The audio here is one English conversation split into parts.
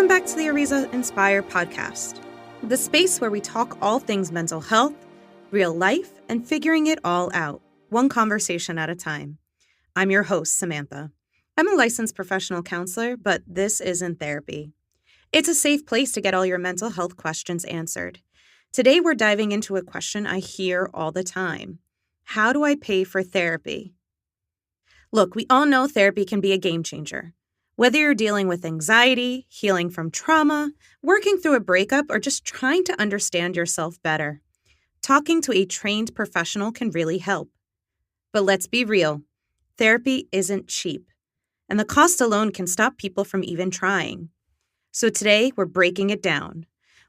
Welcome back to the Ariza Inspire Podcast, the space where we talk all things mental health, real life, and figuring it all out, one conversation at a time. I'm your host, Samantha. I'm a licensed professional counselor, but this isn't therapy. It's a safe place to get all your mental health questions answered. Today, we're diving into a question I hear all the time. How do I pay for therapy? Look, we all know therapy can be a game changer. Whether you're dealing with anxiety, healing from trauma, working through a breakup, or just trying to understand yourself better, talking to a trained professional can really help. But let's be real, therapy isn't cheap, and the cost alone can stop people from even trying. So today, we're breaking it down.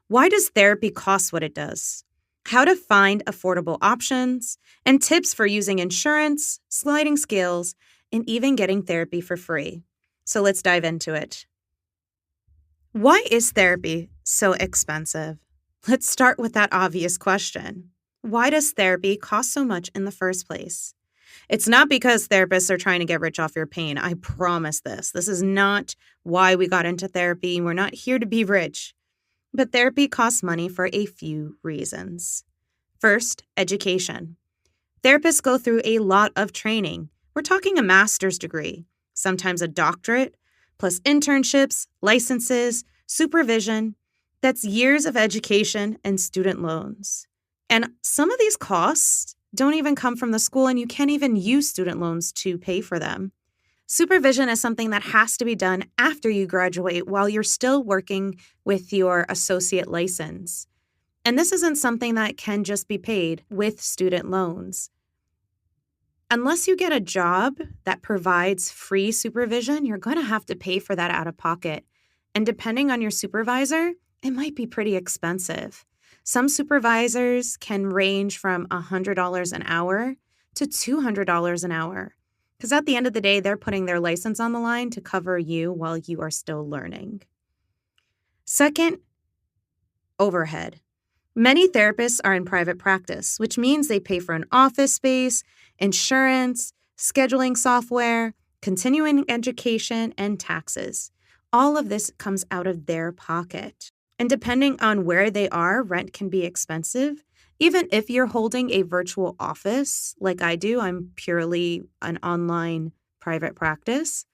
Why does therapy cost what it does? How to find affordable options, and tips for using insurance, sliding scales, and even getting therapy for free. So let's dive into it. Why is therapy so expensive? Let's start with that obvious question. Why does therapy cost so much in the first place? It's not because therapists are trying to get rich off your pain. I promise this. This is not why we got into therapy. We're not here to be rich. But therapy costs money for a few reasons. First, education. Therapists go through a lot of training. We're talking a master's degree, sometimes a doctorate, plus internships, licenses, supervision. That's years of education and student loans. And some of these costs don't even come from the school, and you can't even use student loans to pay for them. Supervision is something that has to be done after you graduate while you're still working with your associate license. And this isn't something that can just be paid with student loans. Unless you get a job that provides free supervision, you're going to have to pay for that out of pocket. And depending on your supervisor, it might be pretty expensive. Some supervisors can range from $100 an hour to $200 an hour. Because at the end of the day, they're putting their license on the line to cover you while you are still learning. Second, overhead. Many therapists are in private practice, which means they pay for an office space, insurance, scheduling software, continuing education, and taxes. All of this comes out of their pocket. And depending on where they are, rent can be expensive. Even if you're holding a virtual office, like I do, I'm purely an online private practice,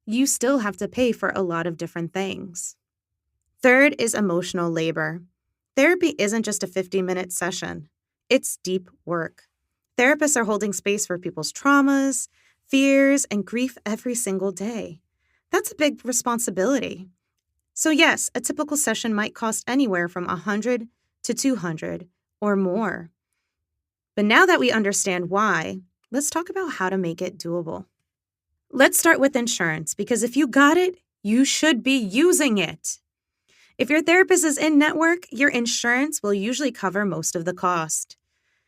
you still have to pay for a lot of different things. Third is emotional labor. Therapy isn't just a 50-minute session. It's deep work. Therapists are holding space for people's traumas, fears, and grief every single day. That's a big responsibility. So yes, a typical session might cost anywhere from $100 to $200 or more. But now that we understand why, let's talk about how to make it doable. Let's start with insurance, because if you got it, you should be using it. If your therapist is in-network, your insurance will usually cover most of the cost.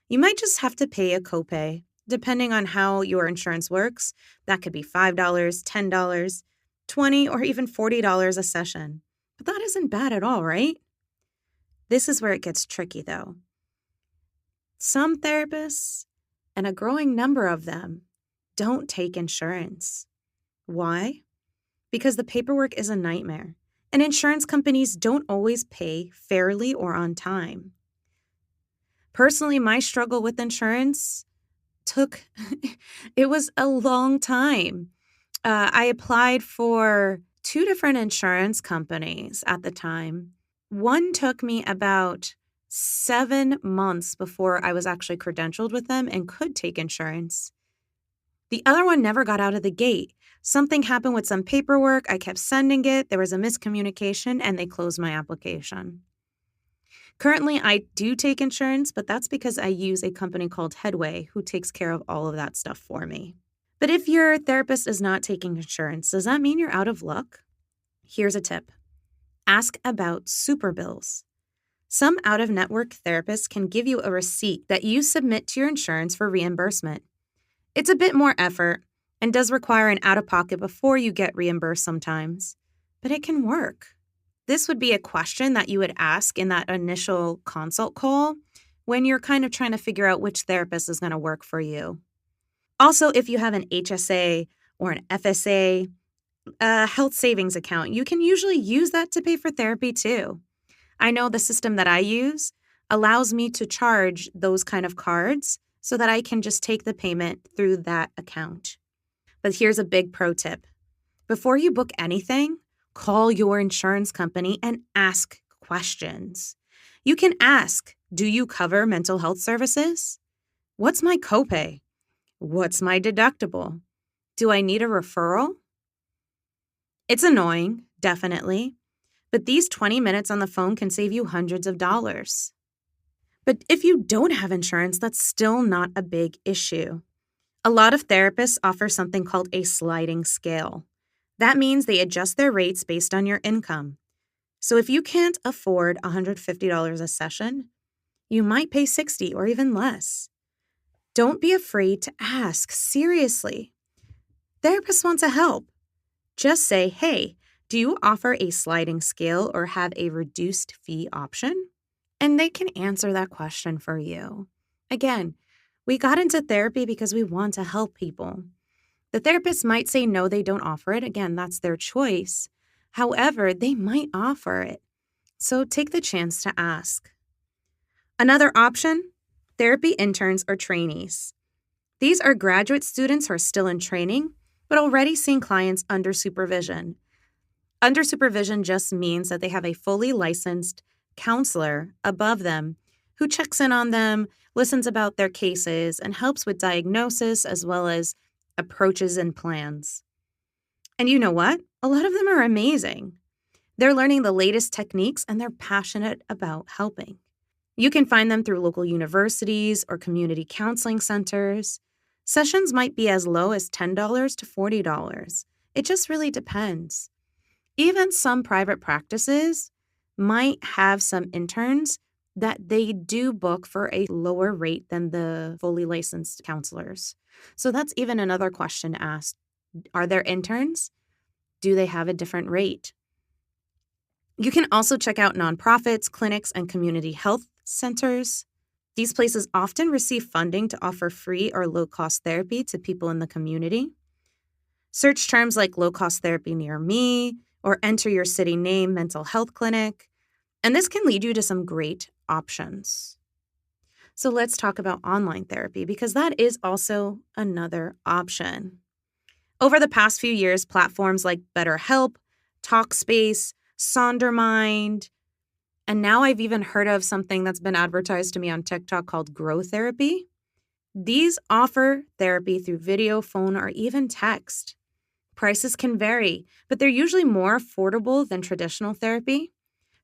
You might just have to pay a copay. Depending on how your insurance works, that could be $5, $10, $20, or even $40 a session. But that isn't bad at all, right? This is where it gets tricky, though. Some therapists, and a growing number of them, don't take insurance. Why? Because the paperwork is a nightmare, and insurance companies don't always pay fairly or on time. Personally, my struggle with insurance it was a long time. I applied for 2 different insurance companies at the time. One took me about 7 months before I was actually credentialed with them and could take insurance. The other one never got out of the gate. Something happened with some paperwork. I kept sending it. There was a miscommunication, and they closed my application. Currently, I do take insurance, but that's because I use a company called Headway, who takes care of all of that stuff for me. But if your therapist is not taking insurance, does that mean you're out of luck? Here's a tip. Ask about super bills. Some out-of-network therapists can give you a receipt that you submit to your insurance for reimbursement. It's a bit more effort and does require an out-of-pocket before you get reimbursed sometimes, but it can work. This would be a question that you would ask in that initial consult call when you're kind of trying to figure out which therapist is going to work for you. Also, if you have an HSA or an FSA, a health savings account, you can usually use that to pay for therapy too. I know the system that I use allows me to charge those kind of cards so that I can just take the payment through that account. But here's a big pro tip. Before you book anything, call your insurance company and ask questions. You can ask, do you cover mental health services? What's my copay? What's my deductible? Do I need a referral? It's annoying, definitely, but these 20 minutes on the phone can save you hundreds of dollars. But if you don't have insurance, that's still not a big issue. A lot of therapists offer something called a sliding scale. That means they adjust their rates based on your income. So if you can't afford $150 a session, you might pay $60 or even less. Don't be afraid to ask, seriously. Therapists want to help. Just say, hey, do you offer a sliding scale or have a reduced fee option? And they can answer that question for you. Again, we got into therapy because we want to help people. The therapist might say no, they don't offer it. Again, that's their choice. However, they might offer it. So take the chance to ask. Another option, therapy interns or trainees. These are graduate students who are still in training, but already seeing clients under supervision. Under supervision just means that they have a fully licensed counselor above them who checks in on them, listens about their cases, and helps with diagnosis as well as approaches and plans. And you know what? A lot of them are amazing. They're learning the latest techniques and they're passionate about helping. You can find them through local universities or community counseling centers. Sessions might be as low as $10 to $40. It just really depends. Even some private practices might have some interns that they do book for a lower rate than the fully licensed counselors. So that's even another question asked. Are there interns? Do they have a different rate? You can also check out nonprofits, clinics, and community health centers. These places often receive funding to offer free or low-cost therapy to people in the community. Search terms like low-cost therapy near me or enter your city name mental health clinic, and this can lead you to some great options. So let's talk about online therapy because that is also another option. Over the past few years, platforms like BetterHelp, Talkspace, Sondermind, and now I've even heard of something that's been advertised to me on TikTok called Grow Therapy. These offer therapy through video, phone, or even text. Prices can vary, but they're usually more affordable than traditional therapy.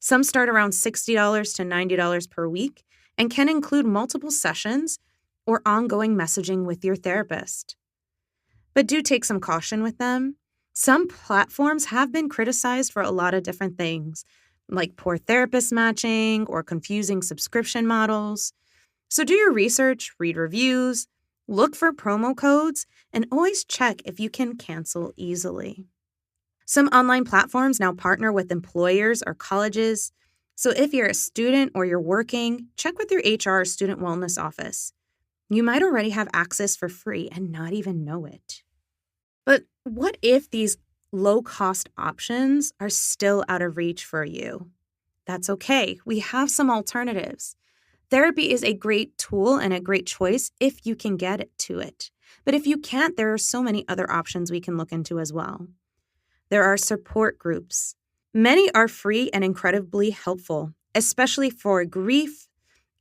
Some start around $60 to $90 per week and can include multiple sessions or ongoing messaging with your therapist. But do take some caution with them. Some platforms have been criticized for a lot of different things, like poor therapist matching or confusing subscription models. So do your research, read reviews, look for promo codes, and always check if you can cancel easily. Some online platforms now partner with employers or colleges. So if you're a student or you're working, check with your HR or student wellness office. You might already have access for free and not even know it. But what if these low-cost options are still out of reach for you? That's okay. We have some alternatives. Therapy is a great tool and a great choice if you can get to it. But if you can't, there are so many other options we can look into as well. There are support groups. Many are free and incredibly helpful, especially for grief,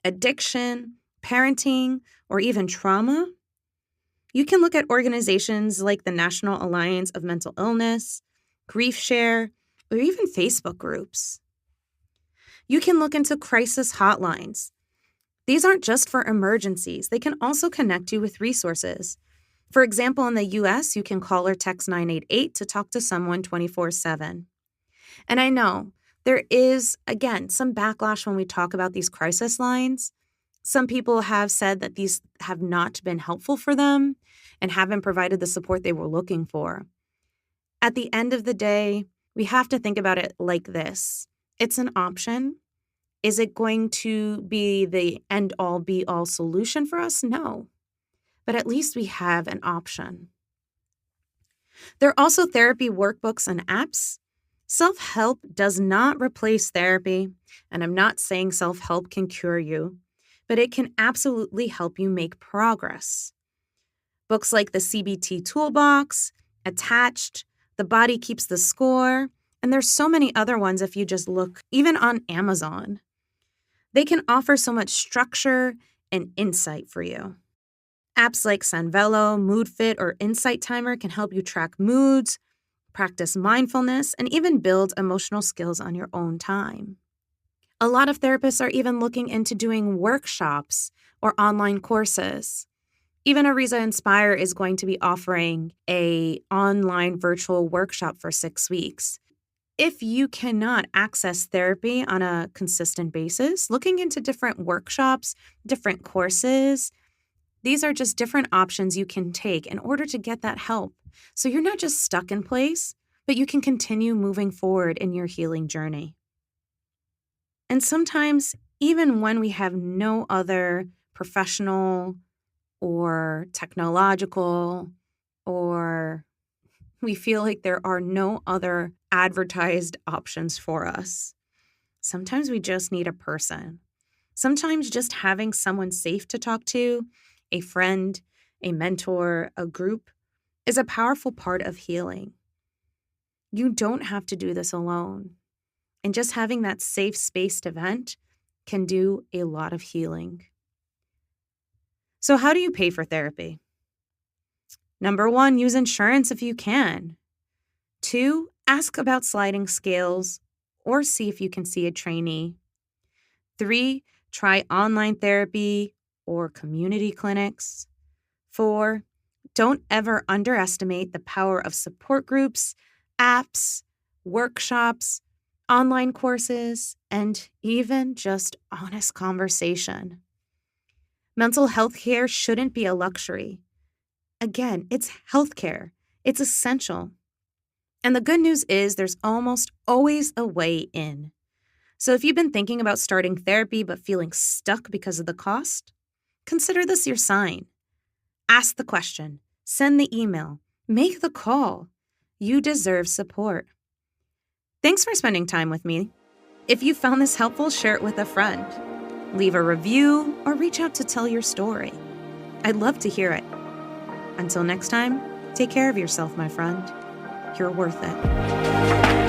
addiction, parenting, or even trauma. You can look at organizations like the National Alliance of Mental Illness, Grief Share, or even Facebook groups. You can look into crisis hotlines. These aren't just for emergencies. They can also connect you with resources. For example, in the US, you can call or text 988 to talk to someone 24/7. And I know there is, again, some backlash when we talk about these crisis lines. Some people have said that these have not been helpful for them and haven't provided the support they were looking for. At the end of the day, we have to think about it like this. It's an option. Is it going to be the end-all, be-all solution for us? No. But at least we have an option. There are also therapy workbooks and apps. Self-help does not replace therapy, and I'm not saying self-help can cure you, but it can absolutely help you make progress. Books like the CBT Toolbox, Attached, The Body Keeps the Score, and there's so many other ones if you just look, even on Amazon. They can offer so much structure and insight for you. Apps like Sanvello, MoodFit, or Insight Timer can help you track moods, practice mindfulness, and even build emotional skills on your own time. A lot of therapists are even looking into doing workshops or online courses. Even Ariza Inspire is going to be offering an online virtual workshop for 6 weeks. If you cannot access therapy on a consistent basis, looking into different workshops, different courses, these are just different options you can take in order to get that help. So you're not just stuck in place, but you can continue moving forward in your healing journey. And sometimes, even when we have no other professional or technological, or we feel like there are no other advertised options for us, sometimes we just need a person. Sometimes just having someone safe to talk to, a friend, a mentor, a group, is a powerful part of healing. You don't have to do this alone. And just having that safe space to vent can do a lot of healing. So how do you pay for therapy? Number 1, use insurance if you can. 2, ask about sliding scales or see if you can see a trainee. 3, try online therapy or community clinics. 4, don't ever underestimate the power of support groups, apps, workshops, online courses, and even just honest conversation. Mental health care shouldn't be a luxury. Again, it's healthcare. It's essential. And the good news is there's almost always a way in. So if you've been thinking about starting therapy but feeling stuck because of the cost, consider this your sign. Ask the question, send the email, make the call. You deserve support. Thanks for spending time with me. If you found this helpful, share it with a friend. Leave a review or reach out to tell your story. I'd love to hear it. Until next time, take care of yourself, my friend. You're worth it.